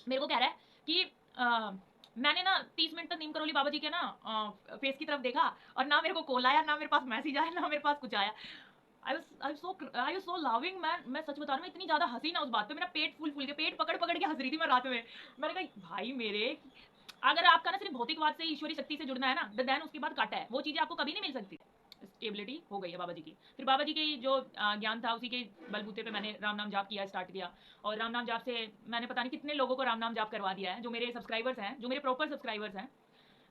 मेरे को कह रहा है कि मैंने ना 30 मिनट तक नीम करोली बाबा जी के ना फेस की तरफ देखा, और ना मेरे को कॉल आया, ना मेरे पास मैसेज आया, ना मेरे पास कुछ आया। I was so loving man. मैं सच बता रहा हूँ, इतनी ज्यादा हंसी ना उस बात पे, मेरा पेट फूल फूल के, पेट पकड़ पकड़ के हंस रही थी मैं रात में। मैंने कहा भाई मेरे, अगर आपका ना सिर्फ भौतिकवाद से ईश्वरी शक्ति से जुड़ना है ना, देन उसके बाद कट है, वो चीजें आपको कभी नहीं मिल सकती। स्टेबिलिटी हो गई है बाबा जी की। फिर बाबा जी के जो ज्ञान था, उसी के बलबूते पे मैंने राम नाम जाप किया, स्टार्ट किया। और राम नाम जाप से मैंने पता नहीं कितने लोगों को राम नाम जाप करवा दिया है, जो मेरे सब्सक्राइबर्स हैं, जो मेरे प्रॉपर सब्सक्राइबर्स हैं।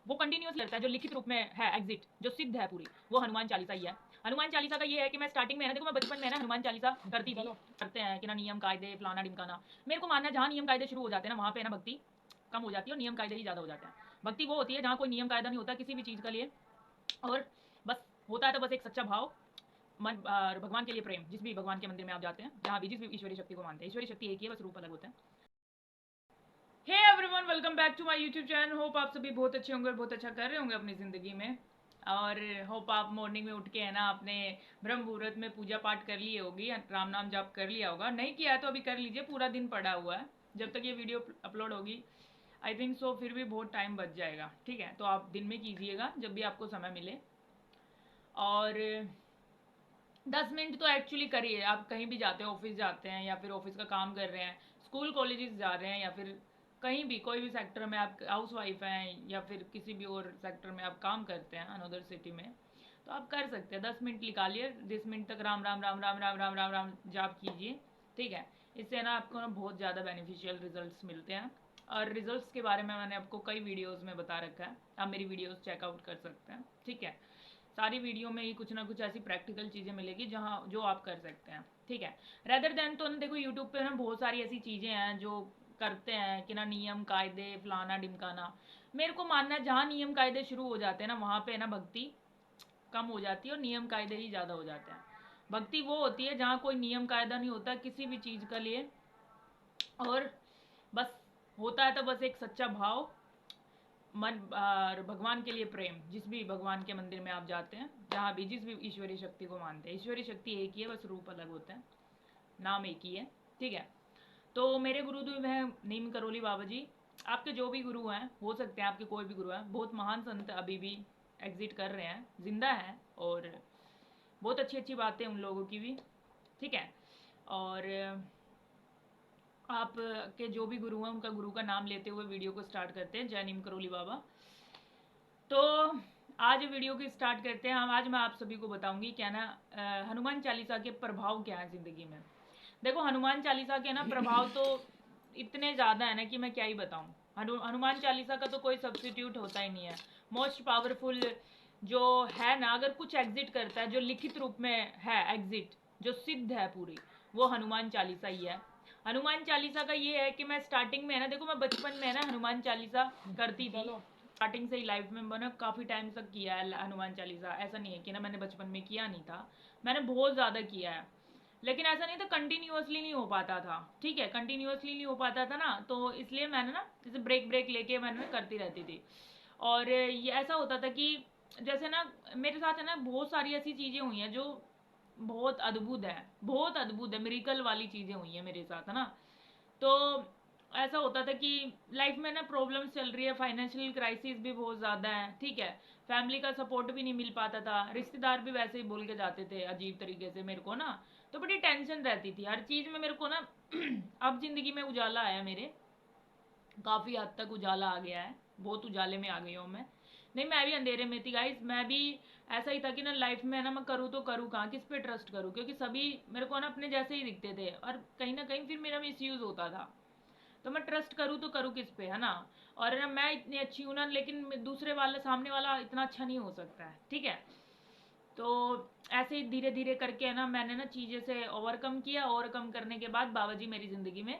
वो कंटिन्यूस लगता है, जो लिखित रूप में है एग्जिट, जो सिद्ध है पूरी, वो हनुमान चालीसा ही है। हनुमान चालीसा का ये है कि मैं स्टार्टिंग में है ना, देखो मैं बचपन में ना हनुमान चालीसा करती थी। करते हैं कि ना नियम कायदे फलाना ढिमकाना। मेरे को मानना है जहाँ नियम कायदे शुरू हो जाते हैं ना, वहाँ पे ना भक्ति कम हो जाती है और नियम कायदे ही ज़्यादा हो जाते हैं। भक्ति वो होती है जहाँ कोई नियम कायदा नहीं होता किसी भी चीज़ के लिए, और बस होता है तो बस एक सच्चा भाव, मन और भगवान के लिए प्रेम। जिस भी भगवान के मंदिर में आप जाते हैं, जहाँ भी जिस भी ईश्वरी शक्ति को मानते हैं, ईश्वरी शक्ति एक ही है, बस रूप अलग होते हैं। Hey everyone, welcome back to my YouTube channel. Hope आप सभी बहुत अच्छे होंगे और बहुत अच्छा कर रहे होंगे अपनी ज़िंदगी में। और होप आप मॉर्निंग में उठ के है ना, आपने ब्रह्म मुहूर्त में पूजा पाठ कर ली होगी, राम नाम जाप कर लिया होगा। नहीं किया है तो अभी कर लीजिए, पूरा दिन पड़ा हुआ है। जब तक ये वीडियो अपलोड होगी, आई थिंक सो, फिर भी बहुत टाइम बच जाएगा। ठीक है, तो आप दिन में कीजिएगा जब भी आपको समय मिले। और 10 मिनट तो एक्चुअली करिए। आप कहीं भी जाते हैं, ऑफिस जाते हैं या फिर ऑफिस का काम कर रहे हैं, स्कूल कॉलेजेस जा रहे हैं, या फिर कहीं भी कोई भी सेक्टर में आप हाउस वाइफ हैं, या फिर किसी भी और सेक्टर में आप काम करते हैं अनदर सिटी में, तो आप कर सकते हैं। 10 मिनट निकालिए, 10 मिनट तक राम राम राम राम राम राम राम राम जाप कीजिए। ठीक है, इससे ना आपको ना बहुत ज़्यादा बेनिफिशियल रिजल्ट्स मिलते हैं। और रिजल्ट्स के बारे में मैंने आपको कई वीडियोस में बता रखा है, आप मेरी वीडियोस चेकआउट कर सकते हैं। ठीक है, सारी वीडियो में ही कुछ ना कुछ ऐसी प्रैक्टिकल चीज़ें मिलेगी जहाँ जो आप कर सकते हैं। ठीक है, रेदर देन तो ना, देखो यूट्यूब पे ना बहुत सारी ऐसी चीज़ें हैं जो करते हैं कि ना नियम कायदे फलाना ढिमकाना। मेरे को मानना है जहाँ नियम कायदे शुरू हो जाते हैं ना, वहाँ पे ना भक्ति कम हो जाती है और नियम कायदे ही ज़्यादा हो जाते हैं। भक्ति वो होती है जहाँ कोई नियम कायदा नहीं होता किसी भी चीज़ के लिए, और बस होता है तो बस एक सच्चा भाव, मन और भगवान के लिए प्रेम। जिस भी भगवान के मंदिर में आप जाते हैं, जहाँ भी जिस भी ईश्वरी शक्ति को मानते हैं, ईश्वरी शक्ति एक ही है, बस रूप अलग होते हैं, नाम एक ही है। ठीक है, तो मेरे गुरुदेव हैं नीम करोली बाबा जी। आपके जो भी गुरु हैं, हो सकते हैं आपके कोई भी गुरु हैं, बहुत महान संत अभी भी एग्जिट कर रहे हैं, जिंदा हैं, और बहुत अच्छी अच्छी बातें उन लोगों की भी। ठीक है, और आप के जो भी गुरु हैं, उनका गुरु का नाम लेते हुए वीडियो को स्टार्ट करते हैं। जय नीम करोली बाबा। तो आज वीडियो की स्टार्ट करते हैं हम। आज मैं आप सभी को बताऊंगी क्या ना, हनुमान चालीसा के प्रभाव क्या है ज़िंदगी में। देखो हनुमान चालीसा के ना प्रभाव तो इतने ज़्यादा है ना कि मैं क्या ही बताऊं। हनुमान चालीसा का तो कोई सब्सिट्यूट होता ही नहीं है। मोस्ट पावरफुल जो है ना, अगर कुछ एग्जिट करता है, जो लिखित रूप में है एग्जिट, जो सिद्ध है पूरी, वो हनुमान चालीसा ही है। हनुमान चालीसा का ये है कि मैं स्टार्टिंग में है ना, देखो मैं बचपन में है ना हनुमान चालीसा करती थी। स्टार्टिंग से ही लाइफ में मैंने काफ़ी टाइम तक किया है हनुमान चालीसा। ऐसा नहीं है कि ना मैंने बचपन में किया नहीं था, मैंने बहुत ज़्यादा किया है। लेकिन ऐसा नहीं था, कंटिन्यूअसली नहीं हो पाता था। ठीक है, कंटिन्यूअसली नहीं हो पाता था ना, तो इसलिए मैंने ना जैसे ब्रेक ब्रेक लेके मैंने करती रहती थी। और ये ऐसा होता था कि जैसे ना मेरे साथ है ना बहुत सारी ऐसी चीज़ें हुई हैं जो बहुत अद्भुत है, बहुत अद्भुत है, मेरिकल वाली चीज़ें हुई हैं मेरे साथ, है ना। तो ऐसा होता था कि लाइफ में ना प्रॉब्लम्स चल रही है, फाइनेंशियल क्राइसिस भी बहुत ज़्यादा है। ठीक है, फैमिली का सपोर्ट भी नहीं मिल पाता था, रिश्तेदार भी वैसे ही बोल के जाते थे अजीब तरीके से मेरे को ना। तो बड़ी टेंशन रहती थी हर चीज़ में मेरे को ना। अब ज़िंदगी में उजाला आया मेरे, काफ़ी हद तक उजाला आ गया है, बहुत उजाले में आ गई हूँ मैं। नहीं, मैं भी अंधेरे में थी गाइस, मैं भी ऐसा ही था कि ना लाइफ में ना मैं करूँ तो करूँ कहाँ, किस पे ट्रस्ट करूँ, क्योंकि सभी मेरे को ना अपने जैसे ही दिखते थे, और कहीं ना कहीं फिर मेरा मिसयूज़ होता था। तो मैं ट्रस्ट करूँ तो करूँ किस पे, है ना। और ना मैं इतनी अच्छी हूँ ना, लेकिन दूसरे वाले सामने वाला इतना अच्छा नहीं हो सकता है। ठीक है, तो ऐसे ही धीरे धीरे करके है ना मैंने ना चीज़ें से ओवरकम किया। ओवरकम करने के बाद बाबा जी मेरी ज़िंदगी में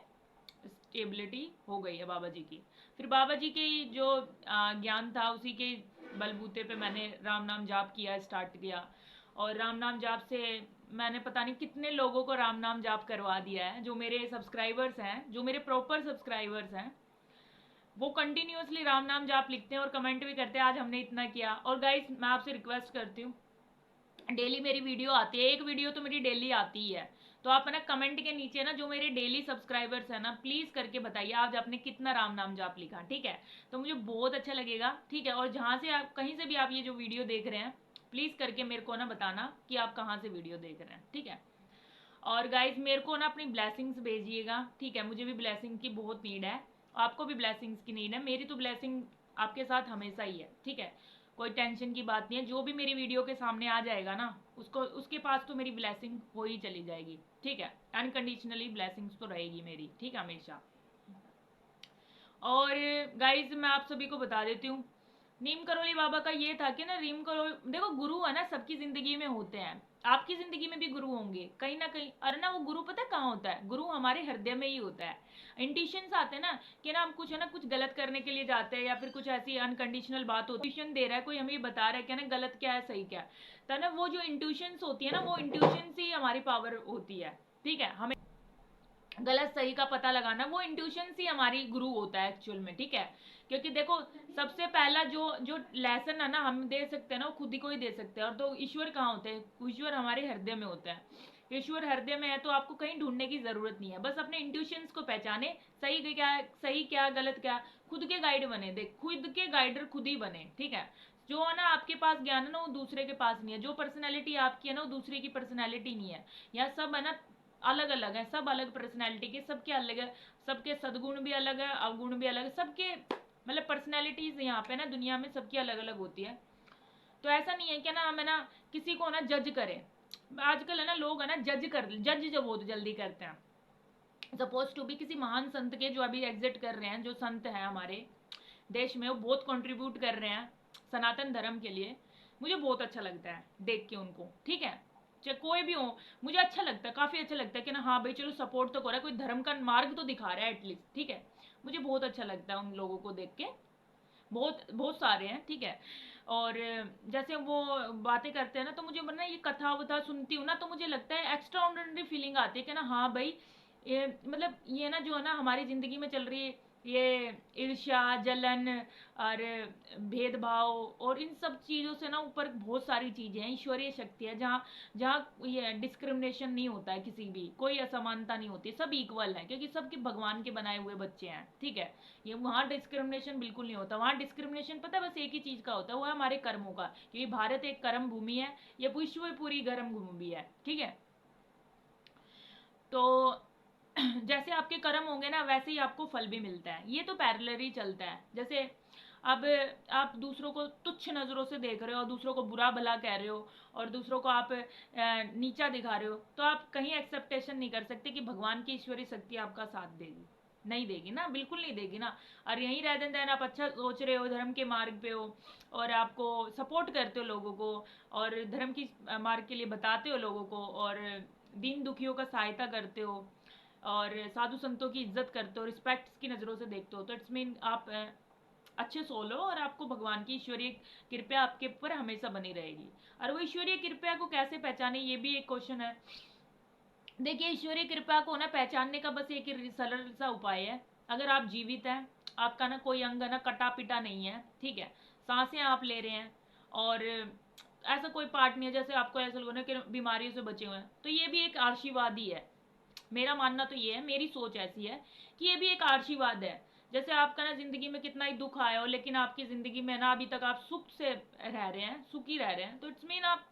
स्टेबिलिटी हो गई है बाबा जी की। फिर बाबा जी के जो ज्ञान था, उसी के बलबूते पे मैंने राम नाम जाप किया, स्टार्ट किया। और राम नाम जाप से मैंने पता नहीं कितने लोगों को राम नाम जाप करवा दिया है, जो मेरे सब्सक्राइबर्स हैं, जो मेरे प्रॉपर सब्सक्राइबर्स हैं। वो कंटिन्यूअसली राम नाम जाप लिखते हैं और कमेंट भी करते हैं आज हमने इतना किया। और गाइस मैं आपसे रिक्वेस्ट करती हूँ, डेली मेरी वीडियो आती है, एक वीडियो तो मेरी डेली आती ही है। तो आप है ना कमेंट के नीचे ना, जो मेरे डेली सब्सक्राइबर्स है ना, प्लीज करके बताइए आज आपने कितना राम नाम जाप लिखा, ठीक है। तो मुझे बहुत अच्छा लगेगा, ठीक है। और जहाँ से आप, कहीं से भी आप ये जो वीडियो देख रहे हैं, प्लीज करके मेरे को ना बताना कि आप कहाँ से वीडियो देख रहे हैं, ठीक है। और गाइज मेरे को ना अपनी ब्लेसिंग्स भेजिएगा, ठीक है। मुझे भी ब्लेसिंग की बहुत नीड है, आपको भी ब्लेसिंग्स की नीड है। मेरी तो ब्लेसिंग आपके साथ हमेशा ही है, ठीक है। कोई टेंशन की बात नहीं है, जो भी मेरी वीडियो के सामने आ जाएगा ना, उसको, उसके पास तो मेरी ब्लेसिंग हो ही चली जाएगी, ठीक है। अनकंडीशनली ब्लेसिंग्स तो रहेगी मेरी, ठीक है, हमेशा। और गाइज मैं आप सभी को बता देती हूँ, नीम करोली बाबा का ये था कि ना, नीम करोली, देखो गुरु है ना सबकी जिंदगी में होते हैं, आपकी जिंदगी में भी गुरु होंगे कहीं ना कहीं। अरे ना वो गुरु पता है कहाँ होता है? गुरु हमारे हृदय में ही होता है। इंट्यूशंस आते हैं ना कि ना हम कुछ है ना कुछ गलत करने के लिए जाते हैं, या फिर कुछ ऐसी अनकंडीशनल बात होती है, इंट्यूशन दे रहा है कोई, हमें बता रहा है कि ना गलत क्या है सही क्या है, तो ना वो जो इंट्यूशंस होती है ना, वो इंट्यूशंस ही हमारी पावर होती है, ठीक है। हमें गलत सही का पता लगाना, वो इंट्यूशन ही हमारी गुरु होता है एक्चुअल में, ठीक है। क्योंकि देखो सबसे पहला जो जो लेसन है ना हम दे सकते हैं ना, वो खुद ही को ही दे सकते हैं। और तो ईश्वर कहाँ होते हैं? ईश्वर हमारे हृदय में होता है। ईश्वर हृदय में है तो आपको कहीं ढूंढने की जरूरत नहीं है, बस अपने इंट्यूशंस को पहचाने, सही क्या, सही क्या, गलत क्या, खुद के गाइड बने, देख खुद के गाइडर खुद ही बने, ठीक है। जो है ना आपके पास ज्ञान है ना, वो दूसरे के पास नहीं है। जो पर्सनैलिटी आपकी है ना, वो दूसरे की पर्सनैलिटी नहीं है। यहाँ सब है ना अलग अलग है, सब अलग पर्सनैलिटी के, सबके अलग है, सबके सदगुण भी अलग है, अवगुण भी अलग है, सबके मतलब पर्सनैलिटीज यहाँ पे ना दुनिया में सबकी अलग अलग होती है। तो ऐसा नहीं है कि ना हमें ना किसी को ना जज करें। आजकल है ना लोग है ना जज जो बहुत जल्दी करते हैं। सपोज टू भी किसी महान संत के, जो अभी एग्जिट कर रहे हैं, जो संत हैं हमारे देश में, वो बहुत कंट्रीब्यूट कर रहे हैं सनातन धर्म के लिए, मुझे बहुत अच्छा लगता है देख के उनको, ठीक है। चाहे कोई भी हो, मुझे अच्छा लगता है, काफ़ी अच्छा लगता है कि ना हाँ भाई चलो सपोर्ट तो कर रहा है, कोई धर्म का मार्ग तो दिखा रहा है एटलीस्ट, ठीक है। मुझे बहुत अच्छा लगता है उन लोगों को देख के, बहुत बहुत सारे हैं, ठीक है। और जैसे वो बातें करते हैं ना, तो मुझे ना ये कथा वथा सुनती हूँ ना, तो मुझे लगता है एक्स्ट्रा ऑर्डिनरी फीलिंग आती है कि ना हाँ भाई, ये मतलब ये ना जो है ना हमारी ज़िंदगी में चल रही है, ये ईर्ष्या, जलन और भेदभाव, और इन सब चीज़ों से ना ऊपर बहुत सारी चीज़ें हैं, ईश्वरीय शक्ति है, जहाँ जहाँ ये डिस्क्रिमिनेशन नहीं होता है, किसी भी कोई असमानता नहीं होती, सब इक्वल है, क्योंकि सबके भगवान के बनाए हुए बच्चे हैं, ठीक है। ये वहाँ डिस्क्रिमिनेशन बिल्कुल नहीं होता। वहाँ डिस्क्रिमिनेशन पता है बस एक ही चीज़ का होता है, वो है हमारे कर्मों का, क्योंकि भारत एक कर्म भूमि है, ये विश्व पूरी कर्म भूमि है, ठीक है। तो जैसे आपके कर्म होंगे ना, वैसे ही आपको फल भी मिलता है, ये तो पैरेलली चलता है। जैसे अब आप दूसरों को तुच्छ नज़रों से देख रहे हो, दूसरों को बुरा भला कह रहे हो, और दूसरों को आप नीचा दिखा रहे हो, तो आप कहीं एक्सेप्टेशन नहीं कर सकते कि भगवान की ईश्वरीय शक्ति आपका साथ देगी, नहीं देगी ना, बिल्कुल नहीं देगी ना। और यहीं रहते देन आप अच्छा सोच रहे हो, धर्म के मार्ग पे हो, और आपको सपोर्ट करते हो लोगों को, और धर्म की मार्ग के लिए बताते हो लोगों को, और दीन दुखियों का सहायता करते हो, और साधु संतों की इज्जत करते हो, रिस्पेक्ट की नज़रों से देखते हो, तो इट्स मीन आप अच्छे सोल हो, और आपको भगवान की ईश्वरीय कृपया आपके ऊपर हमेशा बनी रहेगी। और वो ईश्वरीय कृपया को कैसे पहचाने, ये भी एक क्वेश्चन है। देखिए ईश्वरीय कृपा को ना पहचानने का बस एक ही सरल सा उपाय है। अगर आप जीवित हैं, आपका ना कोई अंग ना कटा पिटा नहीं है, ठीक है, सांसें आप ले रहे हैं, और ऐसा कोई पार्ट नहीं है जैसे आपको ऐसा लगे ना कि बीमारियों से बचे हुए हैं, तो ये भी एक आशीर्वाद ही है। मेरा मानना तो ये है, मेरी सोच ऐसी है कि ये भी एक आशीर्वाद है। जैसे आपका ना जिंदगी में कितना ही दुख आया हो, लेकिन आपकी जिंदगी में ना अभी तक आप सुख से रह रहे हैं, सुखी रह रहे हैं, तो इट्स मीन आप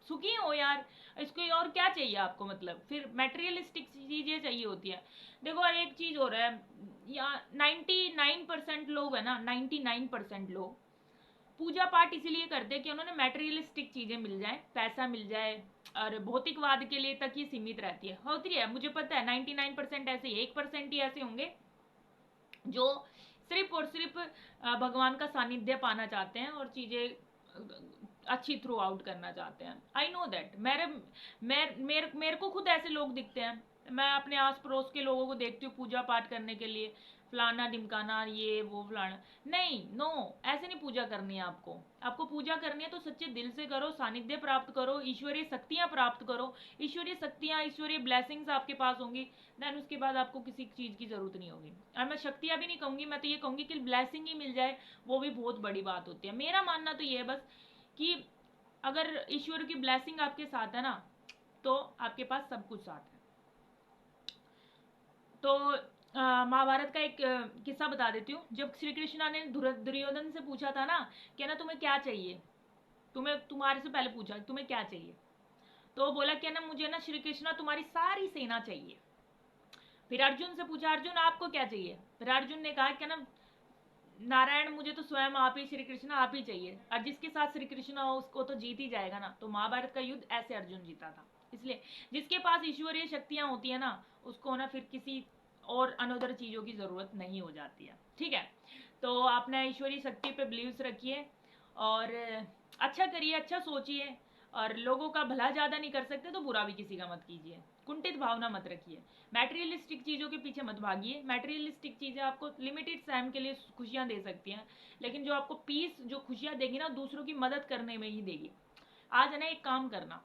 सुखी हो यार। इसको और क्या चाहिए आपको? मतलब फिर मेटेरियलिस्टिक चीजें चाहिए होती है। देखो और एक चीज हो रहा है, या 99% लोग है ना, 99% लोग पूजा पाठ इसीलिए करते हैं कि उन्होंने मेटेरियलिस्टिक चीजें मिल जाए, पैसा मिल जाए, और भौतिकवाद के लिए तक ही सीमित रहती है, होती है। मुझे पता है 99% ऐसे ही, 1% ही ऐसे होंगे जो सिर्फ और सिर्फ भगवान का सानिध्य पाना चाहते हैं, और चीजें अच्छी थ्रू आउट करना चाहते हैं। आई नो दैट, मेरे को खुद ऐसे लोग दिखते हैं। मैं अपने आस पड़ोस के लोगों को देखती हूँ पूजा पाठ करने के लिए, फलाना ढिमकाना, ये वो फलाना। नहीं, नो, ऐसे नहीं पूजा करनी है आपको। आपको पूजा करनी है तो सच्चे दिल से करो, सानिध्य प्राप्त करो, ईश्वरीय शक्तियाँ प्राप्त करो। ईश्वरीय शक्तियाँ, ईश्वरीय ब्लेसिंग्स आपके पास होंगी, देन उसके बाद आपको किसी चीज़ की ज़रूरत नहीं होगी। और मैं शक्तियाँ भी नहीं कहूँगी, मैं तो ये कहूँगी कि ब्लेसिंग ही मिल जाए, वो भी बहुत बड़ी बात होती है। मेरा मानना तो ये है बस कि अगर ईश्वर की ब्लेसिंग आपके साथ है ना, तो आपके पास सब कुछ साथ है। तो महाभारत का एक किस्सा बता देती हूँ। जब श्री कृष्णा ने दुर्योधन से पूछा था ना कि ना तुम्हें क्या चाहिए, तुम्हारे से पहले पूछा तुम्हें क्या चाहिए, तो बोला कि ना मुझे ना श्री कृष्णा तुम्हारी सारी सेना चाहिए। फिर अर्जुन से पूछा अर्जुन आपको क्या चाहिए, फिर अर्जुन ने कहा कि ना नारायण मुझे तो स्वयं आप ही, श्री कृष्ण आप ही चाहिए, और जिसके साथ श्री कृष्ण हो उसको तो जीत ही जाएगा ना। तो महाभारत का युद्ध ऐसे अर्जुन जीता था। इसलिए जिसके पास ईश्वरीय शक्तियां होती है ना उसको ना फिर किसी और अनोदर चीजों की जरूरत नहीं हो जाती है। ठीक है, तो आपने ईश्वरीय शक्ति पे बिलीव्स रखिए और अच्छा करिए, अच्छा सोचिए, और लोगों का भला ज्यादा नहीं कर सकते तो बुरा भी किसी का मत कीजिए, कुंठित भावना मत रखिए, मैटेरियलिस्टिक चीज़ों के पीछे मत भागिए। मैटेरियलिस्टिक चीज़ें आपको लिमिटेड टाइम के लिए खुशियाँ दे सकती हैं, लेकिन जो आपको पीस, जो खुशियाँ देगी ना दूसरों की मदद करने में ही देगी। आज है ना एक काम करना,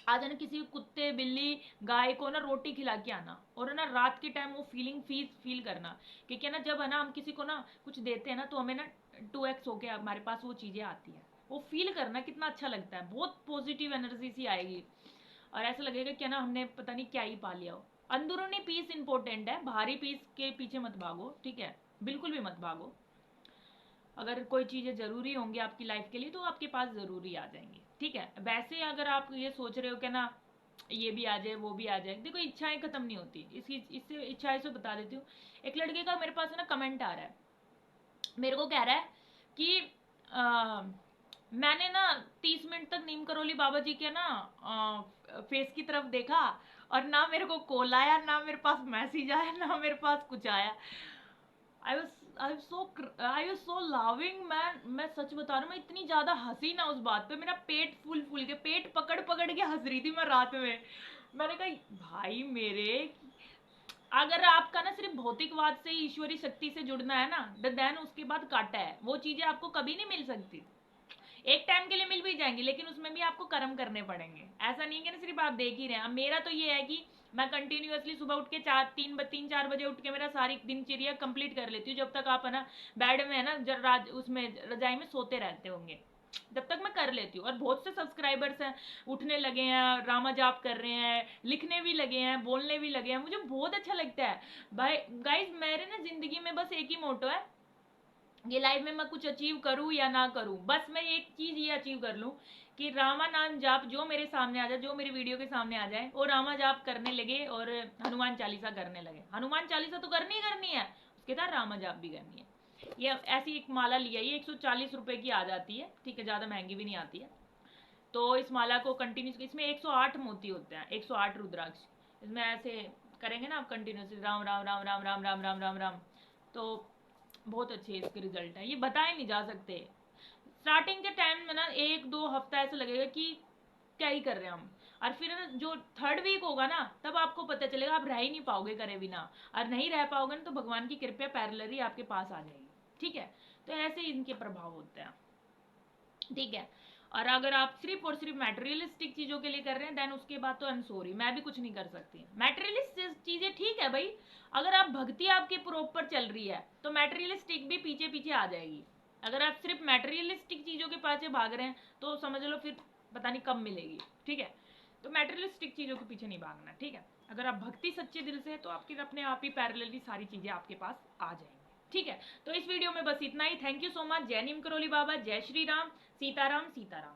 आज है ना किसी कुत्ते बिल्ली गाय को ना रोटी खिला के आना, और है ना रात के टाइम वो फील करना, क्योंकि ना जब है ना हम किसी को ना कुछ देते हैं ना तो हमें ना 2x होके हमारे पास वो चीज़ें आती हैं। वो फील करना कितना अच्छा लगता है, बहुत पॉजिटिव एनर्जी सी आएगी और ऐसा लगेगा कि ना हमने पता नहीं क्या ही पा लिया हो। अंदरूनी पीस इंपॉर्टेंट है, बाहरी पीस के पीछे मत भागो। ठीक है, बिल्कुल भी मत भागो। अगर कोई चीज़ें ज़रूरी होंगी आपकी लाइफ के लिए तो आपके पास ज़रूरी आ जाएंगी। ठीक है, वैसे अगर आप ये सोच रहे हो कि ना ये भी आ जाए वो भी आ जाए, देखो इच्छाएं खत्म नहीं होती। इससे इच्छाएं से बता देती हूँ। एक लड़के का मेरे पास है ना कमेंट आ रहा है, मेरे को कह रहा है कि मैंने ना 30 मिनट तक नीम करोली बाबा जी के ना फेस की तरफ देखा और ना मेरे को कॉल आया, ना मेरे पास मैसेज आया, ना मेरे पास कुछ आया। I was so loving man. मैं सच बता रहा हूँ, मैं इतनी ज्यादा हंसी ना उस बात पे, मेरा पेट फूल फूल के, पेट पकड़ पकड़ के हंस रही थी मैं रात में। मैंने कहा भाई मेरे, अगर आपका ना सिर्फ भौतिकवाद से ईश्वरी शक्ति से जुड़ना है ना देन उसके बाद काटा है। वो चीजें आपको कभी नहीं मिल सकती, एक टाइम के लिए मिल भी जाएंगी लेकिन उसमें भी आपको कर्म करने पड़ेंगे। ऐसा नहीं है कि ना सिर्फ आप देख ही रहे हैं। अब मेरा तो ये है कि मैं कंटिन्यूअसली सुबह उठ के 3-4 बजे उठ के मेरा सारी दिनचर्या कंप्लीट कर लेती हूँ। जब तक आप है ना बेड में है ना उसमें रजाई में सोते रहते होंगे जब तक मैं कर लेती हूँ। और बहुत से सब्सक्राइबर्स हैं उठने लगे हैं, रामा जाप कर रहे हैं, लिखने भी लगे हैं, बोलने भी लगे हैं, मुझे बहुत अच्छा लगता है भाई। गाइज मेरे ना जिंदगी में बस एक ही मोटो है, ये लाइफ में मैं कुछ अचीव करूँ या ना करूँ, बस मैं एक चीज ये अचीव कर लूँ कि रामा नाम जाप जो मेरे सामने आ जाए, जो मेरी वीडियो के सामने आ जाए, वो रामा जाप करने लगे और हनुमान चालीसा करने लगे। हनुमान चालीसा तो करनी ही करनी है, उसके साथ रामा जाप भी करनी है। ये ऐसी एक माला लिया, ये 140 रुपए की आ जाती है। ठीक है, ज़्यादा महंगी भी नहीं आती है। तो इस माला को कंटिन्यू, इसमें 108 मोती होते हैं, 108 रुद्राक्ष। इसमें ऐसे करेंगे ना आप कंटिन्यूसली राम राम राम राम राम राम राम राम राम, तो बहुत अच्छे इसके रिजल्ट हैं, ये बताए नहीं जा सकते। स्टार्टिंग के टाइम में ना 1-2 हफ्ता ऐसा लगेगा कि क्या ही कर रहे हैं हम, और फिर ना जो 3rd वीक होगा ना तब आपको पता चलेगा आप रह ही नहीं पाओगे करे बिना, और नहीं रह पाओगे ना तो भगवान की कृपया पैरेलली आपके पास आ जाएगी। ठीक है, तो ऐसे इनके प्रभाव होते हैं। ठीक है, और अगर आप सिर्फ और सिर्फ मैटेरियलिस्टिक चीजों के लिए कर रहे हैं देन उसके बाद तो आई एम सॉरी, मैं भी कुछ नहीं कर सकती। मैटेरियलिस्टिक चीजें ठीक है भाई, अगर आप भक्ति आपकी प्रॉपर चल रही है तो मैटेरियलिस्टिक भी पीछे पीछे आ जाएगी। अगर आप सिर्फ मैटेरियलिस्टिक चीजों के पीछे भाग रहे हैं तो समझ लो फिर पता नहीं कब मिलेगी। ठीक है, तो मैटेरियलिस्टिक चीजों के पीछे नहीं भागना। ठीक है, अगर आप भक्ति सच्चे दिल से है तो आपके अपने आप ही पैरेलली सारी चीजें आपके पास आ जाएंगी। ठीक है, तो इस वीडियो में बस इतना ही। Thank you so much. जय नीम करोली बाबा, जय श्री राम, सीताराम सीताराम।